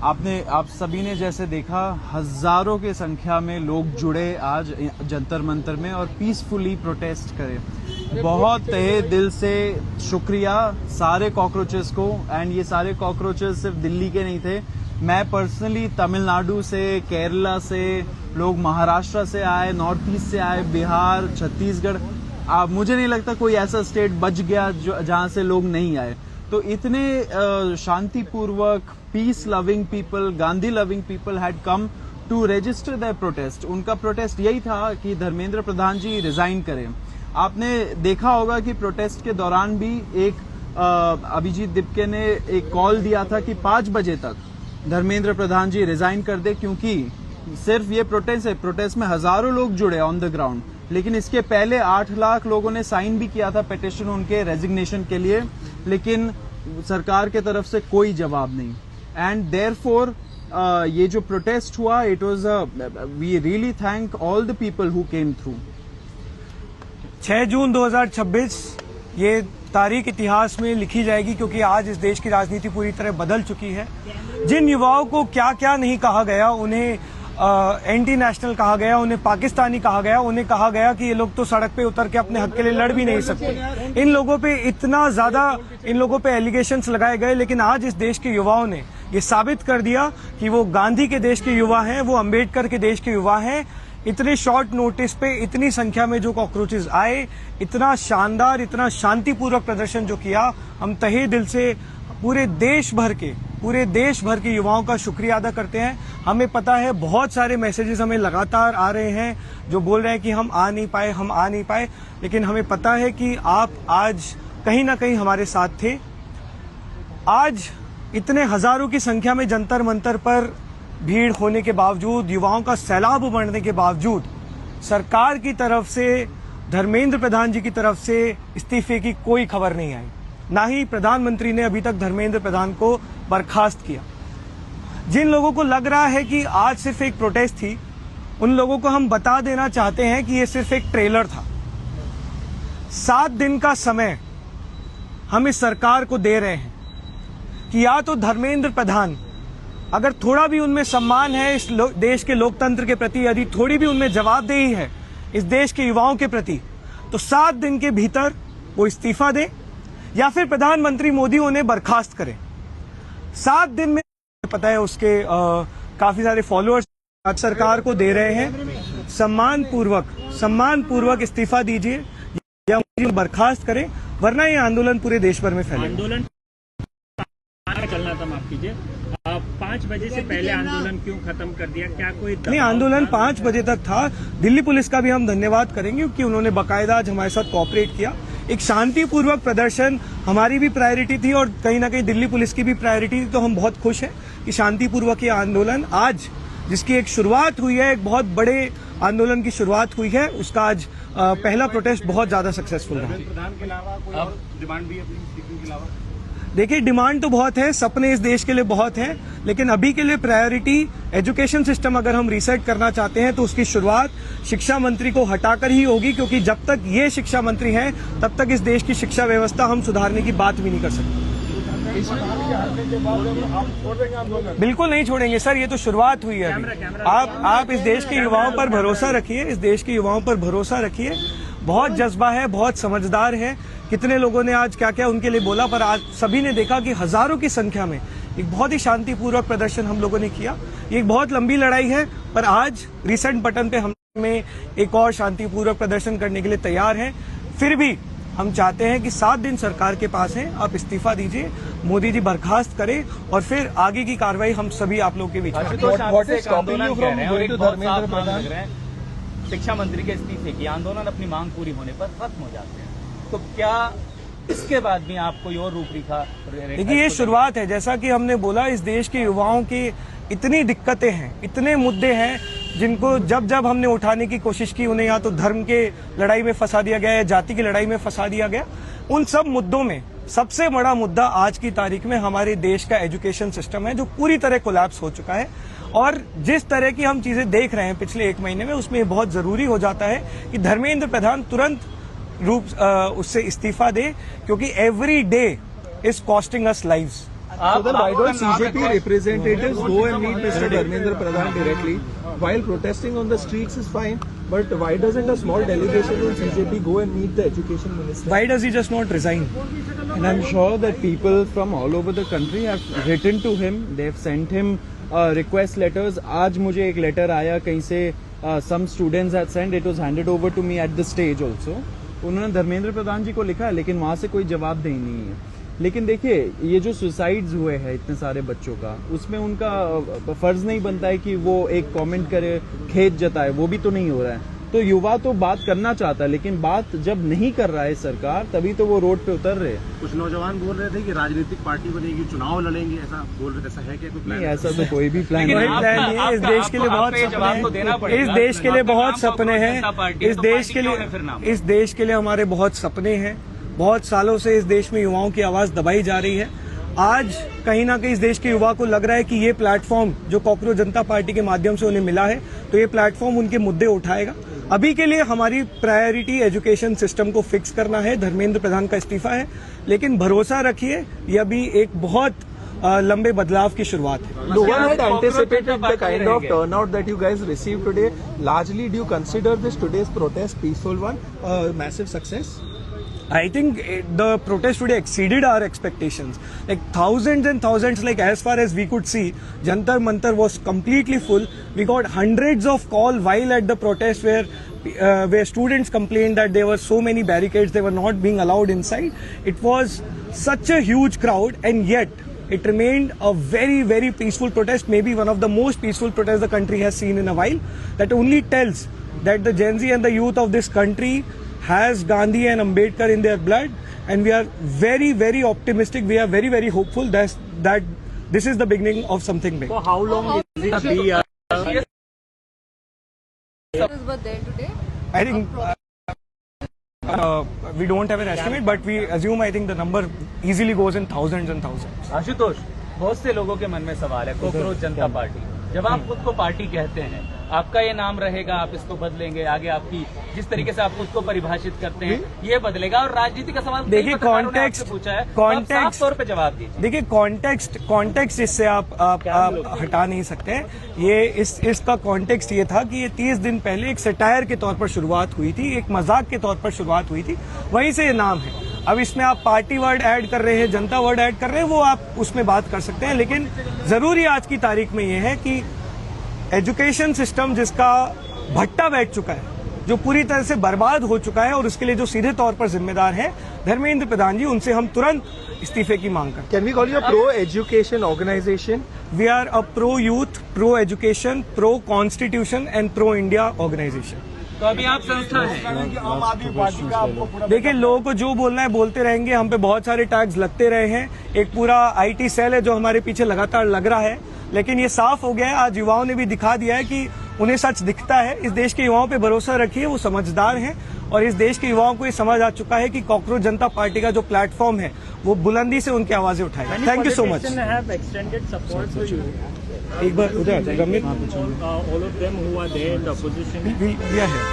आप सभी ने जैसे देखा, हजारों की संख्या में लोग जुड़े आज जंतर मंतर में और पीसफुली प्रोटेस्ट करे। बहुत तहे दिल से शुक्रिया सारे कॉकरोचेस को। एंड ये सारे कॉकरोचेस सिर्फ दिल्ली के नहीं थे। मैं पर्सनली तमिलनाडु से, केरला से, लोग महाराष्ट्र से आए, नॉर्थ ईस्ट से आए, बिहार, छत्तीसगढ़। मुझे नहीं लगता कोई ऐसा स्टेट बच गया जहां से लोग नहीं आए। तो इतने शांतिपूर्वक, peace loving people, Gandhi loving people had come to register their protest. उनका प्रोटेस्ट यही था कि धर्मेंद्र प्रधान जी रिजाइन करें। आपने देखा होगा कि प्रोटेस्ट के दौरान भी एक अभिजीत दिपके ने एक कॉल दिया था कि 5 बजे तक धर्मेंद्र प्रधान जी रिजाइन कर दे, क्योंकि सिर्फ ये प्रोटेस्ट है, प्रोटेस्ट में हजारों लोग जुड़े ऑन द ग्राउंड। लेकिन इसके पहले 8 लाख लोगों ने साइन भी किया था पिटिशन उनके रेजिग्नेशन के लिए, लेकिन सरकार के तरफ से कोई जवाब नहीं। एंड देयरफॉर ये जो प्रोटेस्ट हुआ, it was we really thank all the people who came through. 6 जून 2026 ये तारीख इतिहास में लिखी जाएगी, क्योंकि आज इस देश की राजनीति पूरी तरह बदल चुकी है। जिन युवाओं को क्या क्या नहीं कहा गया, उन्हें एंटी नेशनल कहा गया, उन्हें पाकिस्तानी कहा गया, उन्हें कहा गया कि ये लोग तो सड़क पे उतर के अपने हक के लिए लड़ भी नहीं सकते। इन लोगों पे इतना ज्यादा इन लोगों पे एलिगेशंस लगाए गए, लेकिन आज इस देश के युवाओं ने ये साबित कर दिया कि वो गांधी के देश के युवा हैं, वो अंबेडकर के देश के युवा हैं। इतने शॉर्ट नोटिस पे इतनी संख्या में जो कॉकरोचेस आए, इतना शानदार, इतना शांतिपूर्वक प्रदर्शन जो किया, हम तहे दिल से पूरे देश भर के युवाओं का शुक्रिया अदा करते हैं। हमें पता है बहुत सारे मैसेजेस हमें लगातार आ रहे हैं जो बोल रहे हैं कि हम आ नहीं पाए, लेकिन हमें पता है कि आप आज कहीं ना कहीं हमारे साथ थे। आज इतने हजारों की संख्या में जंतर मंतर पर भीड़ होने के बावजूद, युवाओं का सैलाब उमड़ने के बावजूद, सरकार की तरफ से, धर्मेंद्र प्रधान जी की तरफ से इस्तीफे की कोई खबर नहीं आई। ना ही प्रधानमंत्री ने अभी तक धर्मेंद्र प्रधान को बर्खास्त किया। जिन लोगों को लग रहा है कि आज सिर्फ एक प्रोटेस्ट थी, उन लोगों को हम बता देना चाहते हैं कि ये सिर्फ एक ट्रेलर था। 7 दिन का समय हम इस सरकार को दे रहे हैं कि या तो धर्मेंद्र प्रधान, अगर थोड़ा भी उनमें सम्मान है इस देश के लोकतंत्र के प्रति, यदि थोड़ी भी उनमें जवाबदेही है इस देश के युवाओं के प्रति, तो 7 दिन के भीतर वो इस्तीफा दें या फिर प्रधानमंत्री मोदी उन्हें बर्खास्त करें। 7 दिन में पता है उसके काफी सारे फॉलोअर्स आज सरकार को दे रहे हैं। सम्मान पूर्वक इस्तीफा दीजिए या बर्खास्त करें, वरना ये आंदोलन पूरे देश भर में फैलेगा। आंदोलन चलना था, माफ कीजिए, 5 बजे से पहले आंदोलन क्यों खत्म कर दिया? क्या कोई नहीं, आंदोलन 5 बजे तक था। दिल्ली पुलिस का भी हम धन्यवाद करेंगे क्योंकि उन्होंने बाकायदा आज हमारे साथ कोऑपरेट किया। एक शांतिपूर्वक प्रदर्शन हमारी भी प्रायोरिटी थी और कहीं ना कहीं दिल्ली पुलिस की भी प्रायोरिटी थी, तो हम बहुत खुश हैं कि शांतिपूर्वक ये आंदोलन आज, जिसकी एक शुरुआत हुई है, एक बहुत बड़े आंदोलन की शुरुआत हुई है, उसका आज पहला प्रोटेस्ट बहुत ज्यादा सक्सेसफुल रहा। प्रधान के अलावा कोई और डिमांड भी अपनी स्पीकिंग के अलावा? देखिए, डिमांड तो बहुत है, सपने इस देश के लिए बहुत हैं, लेकिन अभी के लिए प्रायोरिटी एजुकेशन सिस्टम अगर हम रीसेट करना चाहते हैं तो उसकी शुरुआत शिक्षा मंत्री को हटाकर ही होगी, क्योंकि जब तक ये शिक्षा मंत्री हैं तब तक इस देश की शिक्षा व्यवस्था हम सुधारने की बात भी नहीं कर सकते। बिल्कुल नहीं छोड़ेंगे सर, ये तो शुरुआत हुई है अभी। आप इस देश के युवाओं पर भरोसा रखिए, इस देश के युवाओं पर भरोसा रखिए। बहुत जज्बा है, बहुत समझदार है। कितने लोगों ने आज क्या क्या उनके लिए बोला, पर आज सभी ने देखा कि हजारों की संख्या में एक बहुत ही शांतिपूर्वक प्रदर्शन हम लोगों ने किया। ये एक बहुत लंबी लड़ाई है, पर आज रीसेट बटन पे हम में एक और शांतिपूर्वक प्रदर्शन करने के लिए तैयार हैं। फिर भी हम चाहते हैं कि 7 दिन सरकार के पास हैं, आप इस्तीफा दीजिए, मोदी जी बर्खास्त करें और फिर आगे की कार्रवाई हम सभी आप लोगों के बीच में। शिक्षा मंत्री के इस्तीफे की आंदोलन अपनी मांग पूरी होने पर खत्म हो जाते हैं, तो क्या इसके बाद भी आप कोई और रूपरेखा? देखिए, ये शुरुआत है। जैसा कि हमने बोला, इस देश के युवाओं की इतनी दिक्कतें हैं, इतने मुद्दे हैं जिनको जब जब हमने उठाने की कोशिश की, उन्हें या तो धर्म के लड़ाई में फंसा दिया गया या जाति की लड़ाई में फंसा दिया गया। उन सब मुद्दों में सबसे बड़ा मुद्दा आज की तारीख में हमारे देश का एजुकेशन सिस्टम है, जो पूरी तरह कोलैप्स हो चुका है। और जिस तरह की हम चीजें देख रहे हैं पिछले 1 महीने में, उसमें बहुत जरूरी हो जाता है कि धर्मेंद्र प्रधान तुरंत उससे इस्तीफा दे, क्योंकि every day is costing us lives. So then why don't CJP representatives go and meet Mr. Dharmendra Pradhan directly? While protesting on the streets is fine, but why doesn't a small delegation from CJP go and meet the education minister? Why does he just not resign? And I'm sure that people from all over the country have written to him. They've sent him request letters. आज मुझे एक letter आया कहीं से, some students had sent. It was handed over to me at the stage also. उन्होंने धर्मेंद्र प्रधान जी को लिखा है, लेकिन वहाँ से कोई जवाबदेही नहीं है। लेकिन देखिए, ये जो सुसाइड्स हुए हैं इतने सारे बच्चों का, उसमें उनका फर्ज नहीं बनता है कि वो एक कमेंट करे, खेद जताए, वो भी तो नहीं हो रहा है। तो युवा तो बात करना चाहता है, लेकिन बात जब नहीं कर रहा है सरकार, तभी तो वो रोड पे उतर रहे हैं। कुछ नौजवान बोल रहे थे कि राजनीतिक पार्टी बनेगी, चुनाव लड़ेंगे, ऐसा बोल रहे थे। ऐसा है क्या कोई प्लान? नहीं, ऐसा तो कोई भी प्लान कोई नहीं है। प्लान नहीं है। इस देश के लिए बहुत सपने हैं, इस देश के लिए बहुत सपने हैं, इस देश के लिए हमारे बहुत सपने हैं। बहुत सालों से इस देश में युवाओं की आवाज दबाई जा रही है। आज कहीं ना कहीं इस देश के युवा को लग रहा है कि ये प्लेटफॉर्म जो कॉकरोच जनता पार्टी के माध्यम से उन्हें मिला है, तो ये प्लेटफॉर्म उनके मुद्दे उठाएगा। अभी के लिए हमारी प्रायोरिटी एजुकेशन सिस्टम को फिक्स करना है। धर्मेंद्र प्रधान का इस्तीफा है, लेकिन भरोसा रखिए, ये अभी एक बहुत लंबे बदलाव की शुरुआत है। No one had anticipated the kind of turnout that you guys received today. Largely, do you consider this today's protest peaceful one, a massive success? I think the protest today exceeded our expectations. Like thousands and thousands, like as far as we could see, Jantar Mantar was completely full. We got hundreds of calls while at the protest where students complained that there were so many barricades, they were not being allowed inside. It was such a huge crowd, and yet it remained a very, very peaceful protest, maybe one of the most peaceful protests the country has seen in a while. That only tells that the Gen Z and the youth of this country has Gandhi and Ambedkar in their blood, and we are very, very optimistic. We are very, very hopeful that this is the beginning of something big. So how long is it be? Were there today? I think we don't have an estimate, but we assume, I think the number easily goes in thousands and thousands. Ashutosh, बहुत से लोगों के मन में सवाल है, cockroach जनता party, जब आप खुद को पार्टी कहते हैं, आपका ये नाम रहेगा, आप इसको बदलेंगे, आगे आपकी जिस तरीके से आप खुद को परिभाषित करते हैं ये बदलेगा, और राजनीति का सवाल देखिए, कॉन्टेक्स्ट पूछा है, कॉन्टेक्स्ट साफ तौर पे जवाब दीजिए। देखिए, कॉन्टेक्स्ट इससे आप हटा नहीं सकते हैं। ये इसका कॉन्टेक्स्ट ये था कि ये 30 दिन पहले एक सटायर के तौर पर शुरुआत हुई थी, एक मजाक के तौर पर शुरुआत हुई थी, वहीं से ये नाम है। अब इसमें आप पार्टी वर्ड ऐड कर रहे हैं, जनता वर्ड ऐड कर रहे हैं, वो आप उसमें बात कर सकते हैं, लेकिन जरूरी आज की तारीख में ये है कि एजुकेशन सिस्टम जिसका भट्टा बैठ चुका है, जो पूरी तरह से बर्बाद हो चुका है, और उसके लिए जो सीधे तौर पर जिम्मेदार हैं धर्मेंद्र प्रधान जी, उनसे हम तुरंत इस्तीफे की मांग करते हैं। Can we call you a pro-education organization? We are a pro youth, pro education, pro constitution and pro India organisation. तो अभी आप संस्था है, देखिए, लोगों को जो बोलना है बोलते रहेंगे, हम पे बहुत सारे टैग्स लगते रहे हैं, एक पूरा IT सेल है जो हमारे पीछे लगातार लग रहा है, लेकिन ये साफ हो गया है, आज युवाओं ने भी दिखा दिया है कि उन्हें सच दिखता है। इस देश के युवाओं पे भरोसा रखिए, वो समझदार हैं, और इस देश के युवाओं को ये समझ आ चुका है कि कॉकरोच जनता पार्टी का जो प्लेटफॉर्म है वो बुलंदी से उनकी आवाजें उठाएगा। Thank you so much. एक बार उधर गमित, all of them who are there in the opposition. we are here.